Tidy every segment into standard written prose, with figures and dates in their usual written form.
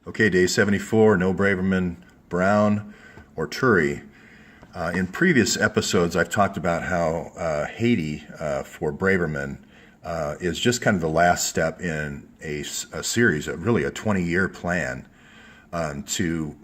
Okay, day 74, no Braverman, Brown, or Turi. In previous episodes, I've talked about how Haiti for Braverman is just kind of the last step in a series, really a 20-year plan to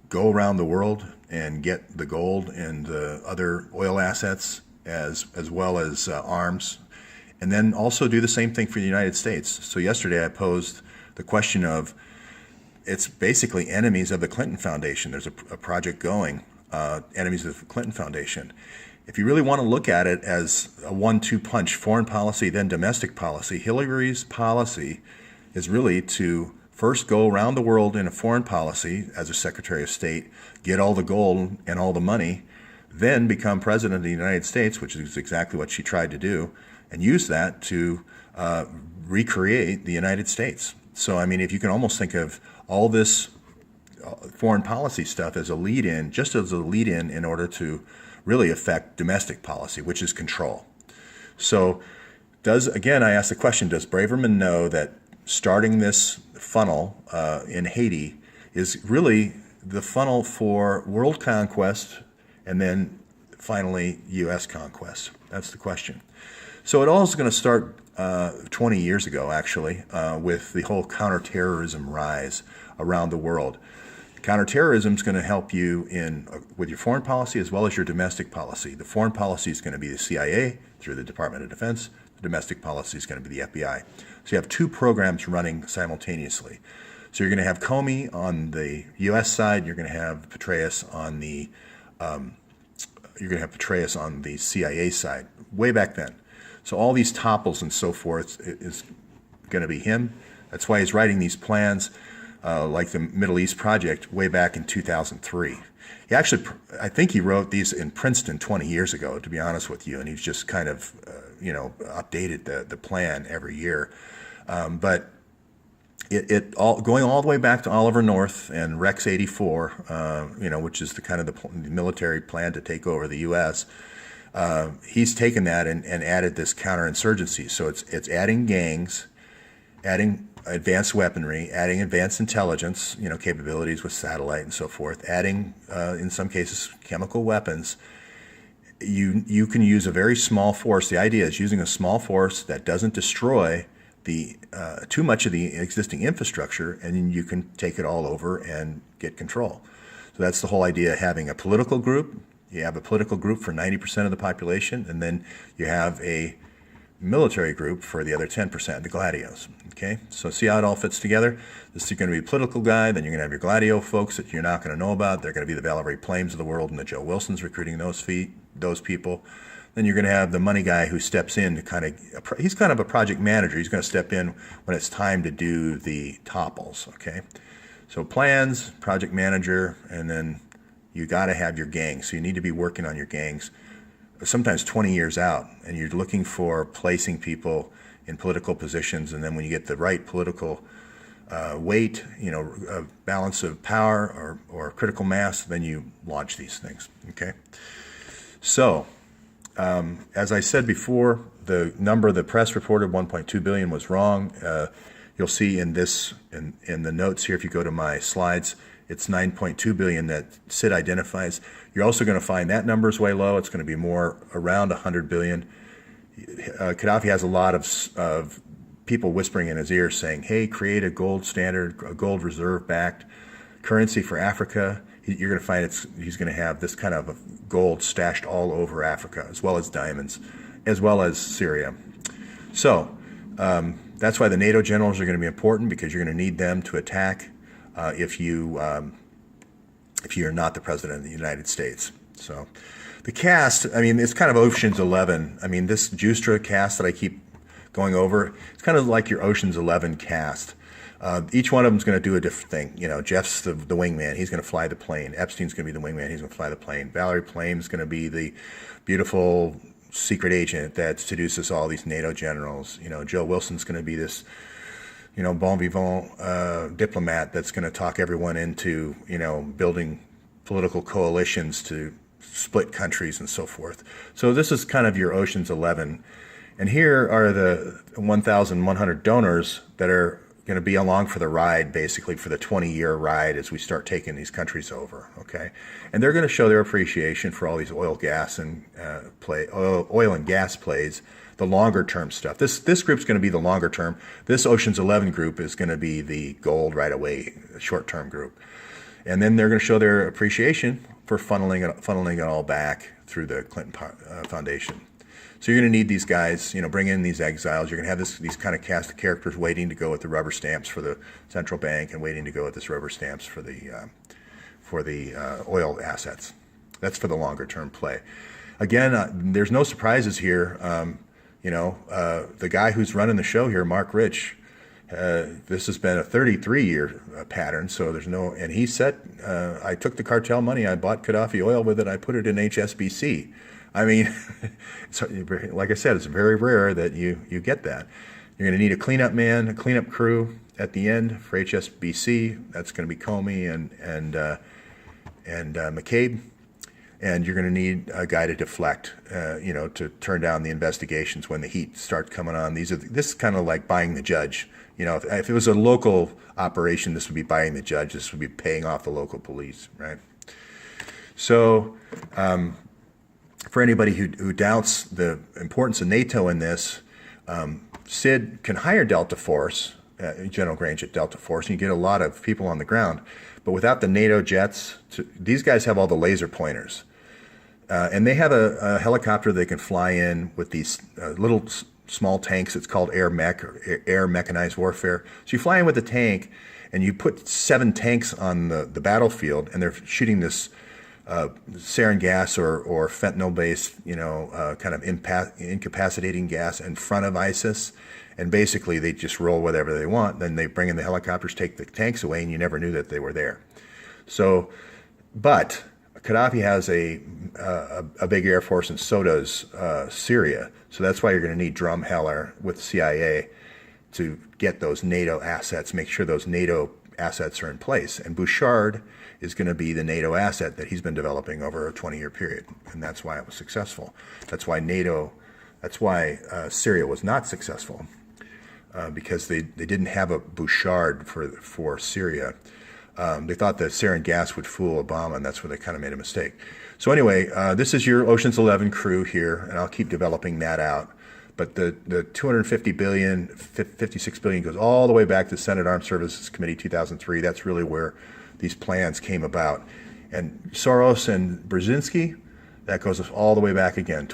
go around the world and get the gold and the other oil assets as well as arms, and then also do the same thing for the United States. So yesterday I posed the question of, it's basically enemies of the Clinton Foundation. There's a project going, enemies of the Clinton Foundation. If you really want to look at it as a 1-2 punch, foreign policy, then domestic policy, Hillary's policy is really to first go around the world in a foreign policy as a Secretary of State, get all the gold and all the money, then become President of the United States, which is exactly what she tried to do, and use that to recreate the United States. So, I mean, if you can almost think of all this foreign policy stuff as a lead-in, just as a lead-in in order to really affect domestic policy, which is control. So, again, I ask the question, does Braverman know that starting this funnel in Haiti is really the funnel for world conquest and then finally U.S. conquest? That's the question. So it all is going to start 20 years ago, actually, with the whole counterterrorism rise around the world. Counterterrorism is going to help you with your foreign policy as well as your domestic policy. The foreign policy is going to be the CIA through the Department of Defense. The domestic policy is going to be the FBI. So you have two programs running simultaneously. So you're going to have Comey on the U.S. side. You're going to have Petraeus on the CIA side. Way back then. So all these topples and so forth is going to be him. That's why he's writing these plans, like the Middle East Project, way back in 2003. He actually, I think he wrote these in Princeton 20 years ago, to be honest with you, and he's just kind of, updated the plan every year. But going all the way back to Oliver North and Rex 84, which is the military plan to take over the U.S. He's taken that and added this counterinsurgency. So it's adding gangs, adding advanced weaponry, adding advanced intelligence, capabilities with satellite and so forth, adding, in some cases, chemical weapons. You can use a very small force. The idea is using a small force that doesn't destroy too much of the existing infrastructure, and then you can take it all over and get control. So that's the whole idea of having a political group. You have a political group for 90% of the population, and then you have a military group for the other 10%, the gladios. Okay, so see how it all fits together? This is going to be a political guy, then you're going to have your gladio folks that you're not going to know about. They're going to be the Valerie Plames of the world and the Joe Wilsons recruiting those people. Then you're going to have the money guy who steps in to he's kind of a project manager. He's going to step in when it's time to do the topples, okay? So plans, project manager, and then you got to have your gangs. So you need to be working on your gangs sometimes 20 years out, and you're looking for placing people in political positions, and then when you get the right political weight, balance of power or critical mass, then you launch these things, okay? So, as I said before, the number the press reported, 1.2 billion, was wrong. You'll see in the notes here, if you go to my slides, it's 9.2 billion that Sid identifies. You're also going to find that number is way low. It's going to be more around 100 billion. Gaddafi has a lot of people whispering in his ear saying, hey, create a gold standard, a gold reserve-backed currency for Africa. You're going to find he's going to have this kind of gold stashed all over Africa, as well as diamonds, as well as Syria. So that's why the NATO generals are going to be important, because you're going to need them to attack if you're not the president of the United States. So the cast, it's kind of Ocean's 11. This Justra cast that I keep going over, it's kind of like your Ocean's 11 cast. Each one of them is going to do a different thing. Jeff's the wingman. He's going to fly the plane. Epstein's going to be the wingman. He's going to fly the plane. Valerie Plame's going to be the beautiful secret agent that seduces all these NATO generals. Joe Wilson's going to be this, bon vivant diplomat that's going to talk everyone into, building political coalitions to split countries and so forth. So this is kind of your Ocean's 11. And here are the 1,100 donors that are going to be along for the ride, basically for the 20-year ride as we start taking these countries over. Okay, and they're going to show their appreciation for all these oil and gas plays, the longer term stuff. This group's going to be the longer term. This Ocean's 11 group is going to be the gold right away, short term group, and then they're going to show their appreciation for funneling it all back through the Clinton Foundation. So you're going to need these guys, bring in these exiles. You're going to have these kind of cast of characters waiting to go with the rubber stamps for the central bank and waiting to go with this rubber stamps for the oil assets. That's for the longer term play. Again, there's no surprises here. The guy who's running the show here, Mark Rich, this has been a 33-year pattern. So there's and he said, I took the cartel money, I bought Gaddafi oil with it, I put it in HSBC. I mean, like I said, it's very rare that you get that. You're going to need a cleanup man, a cleanup crew at the end for HSBC. That's going to be Comey and McCabe. And you're going to need a guy to deflect, to turn down the investigations when the heat starts coming on. This is kind of like buying the judge. If it was a local operation, this would be buying the judge. This would be paying off the local police, right? So, for anybody who doubts the importance of NATO in this, Sid can hire Delta Force, General Grange at Delta Force, and you get a lot of people on the ground. But without the NATO jets, these guys have all the laser pointers. And they have a helicopter they can fly in with these little small tanks. It's called air mech, or air mechanized warfare. So you fly in with a tank, and you put 7 tanks on the battlefield, and they're shooting this sarin gas or fentanyl-based, kind of incapacitating gas in front of ISIS, and basically they just roll whatever they want. Then they bring in the helicopters, take the tanks away, and you never knew that they were there. So, but Gaddafi has a big air force, and so does Syria. So that's why you're going to need Drumheller with CIA to get those NATO assets, make sure those NATO assets are in place. And Bouchard is going to be the NATO asset that he's been developing over a 20-year period, and that's why it was successful. That's why Syria was not successful, because they didn't have a Bouchard for Syria. They thought that sarin gas would fool Obama, and that's where they kind of made a mistake. So anyway, this is your Ocean's 11 crew here, and I'll keep developing that out. But the $250 billion, $56 billion goes all the way back to Senate Armed Services Committee 2003. That's really where these plans came about. And Soros and Brzezinski, that goes all the way back again.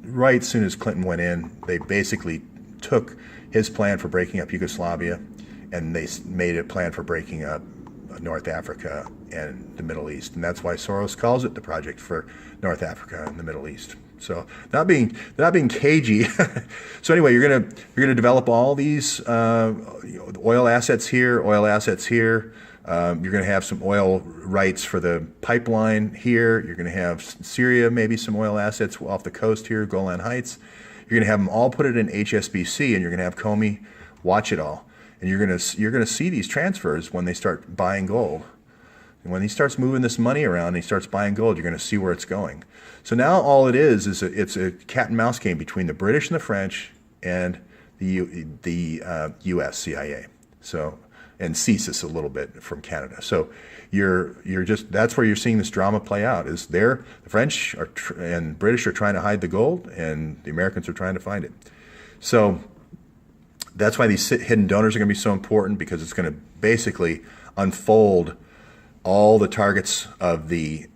Right as soon as Clinton went in, they basically took his plan for breaking up Yugoslavia, and they made a plan for breaking up North Africa and the Middle East. And that's why Soros calls it the Project for North Africa and the Middle East. So not being cagey. So anyway, you're gonna develop all these oil assets here, You're going to have some oil rights for the pipeline here. You're going to have Syria, maybe some oil assets off the coast here, Golan Heights. You're going to have them all put it in HSBC, and you're going to have Comey watch it all. And you're going to see these transfers when they start buying gold. And when he starts moving this money around and he starts buying gold, you're going to see where it's going. So now all it is it's a cat and mouse game between the British and the French and the U.S. CIA. So, and CSIS a little bit from Canada. So that's where you're seeing this drama play out. Is the French and British are trying to hide the gold, and the Americans are trying to find it. So that's why these hidden donors are going to be so important, because it's going to basically unfold all the targets of the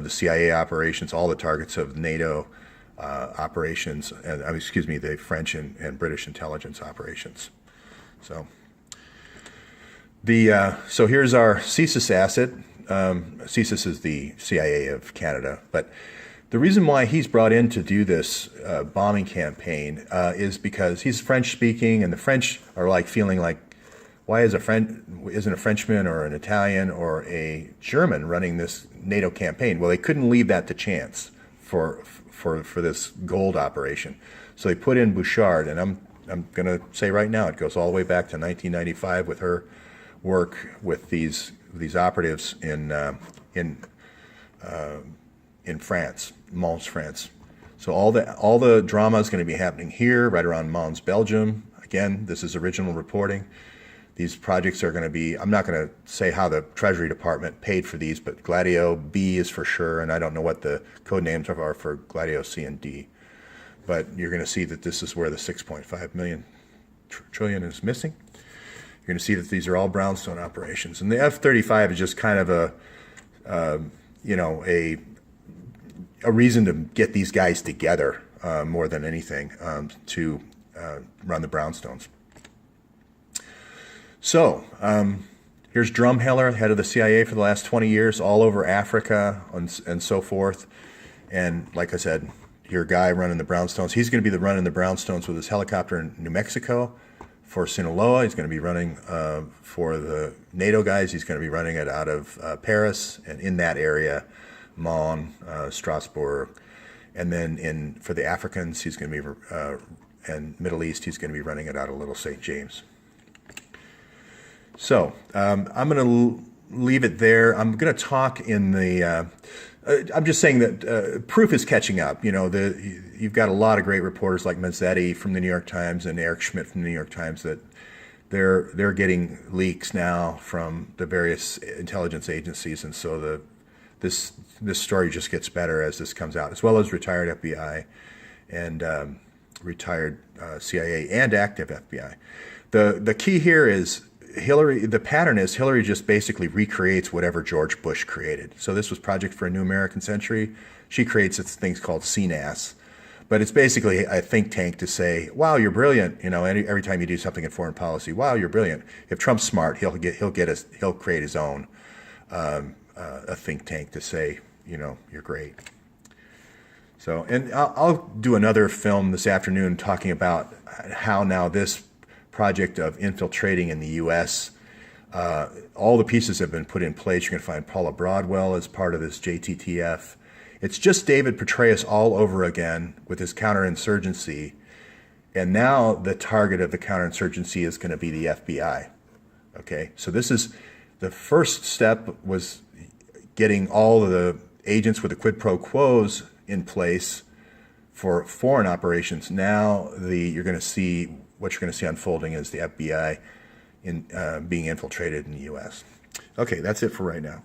CIA operations, all the targets of NATO operations, and the French and British intelligence operations. So here's our CSIS asset. CSIS is the CIA of Canada, but the reason why he's brought in to do this bombing campaign is because he's French speaking, and the French are like feeling like, why isn't a Frenchman or an Italian or a German running this NATO campaign? Well, they couldn't leave that to chance for this gold operation, so they put in Bouchard, and I'm going to say right now it goes all the way back to 1995 with her work with these operatives in France, Mons, France. So all the drama is going to be happening here, right around Mons, Belgium. I Again, this is original reporting. These projects are going to be, I'm not going to say how the Treasury Department paid for these, but Gladio B is for sure, and I don't know what the code names are for Gladio C and D. But you're going to see that this is where the 6.5 million trillion is missing. You're going to see that these are all brownstone operations. And the F-35 is just kind of a reason to get these guys together more than anything to run the brownstones. So here's Drumheller, head of the CIA for the last 20 years, all over Africa and so forth. And like I said, your guy running the brownstones, he's going to be running the brownstones with his helicopter in New Mexico for Sinaloa. He's going to be running for the NATO guys. He's going to be running it out of Paris and in that area, Mons, Strasbourg. And then for the Africans, he's going to be, and Middle East, he's going to be running it out of Little St. James. So I'm going to leave it there. I'm going to talk in the, I'm just saying that proof is catching up. You know, you've got a lot of great reporters like Mazzetti from the New York Times and Eric Schmidt from the New York Times that they're getting leaks now from the various intelligence agencies. And so this story just gets better as this comes out, as well as retired FBI and retired CIA and active FBI. The key here is Hillary. The pattern is Hillary just basically recreates whatever George Bush created. So this was Project for a New American Century. She creates things called CNAS, but it's basically a think tank to say, "Wow, you're brilliant." You know, every time you do something in foreign policy, "Wow, you're brilliant." If Trump's smart, he'll create his own a think tank to say, you know, you're great. So, and I'll do another film this afternoon talking about how now this project of infiltrating in the U.S., all the pieces have been put in place. You're going to find Paula Broadwell as part of this JTTF. It's just David Petraeus all over again with his counterinsurgency. And now the target of the counterinsurgency is going to be the FBI. Okay, so this is the first step was getting all of the agents with the quid pro quos in place for foreign operations. Now you're going to see what you're going to see unfolding is the FBI being infiltrated in the U.S. Okay, that's it for right now.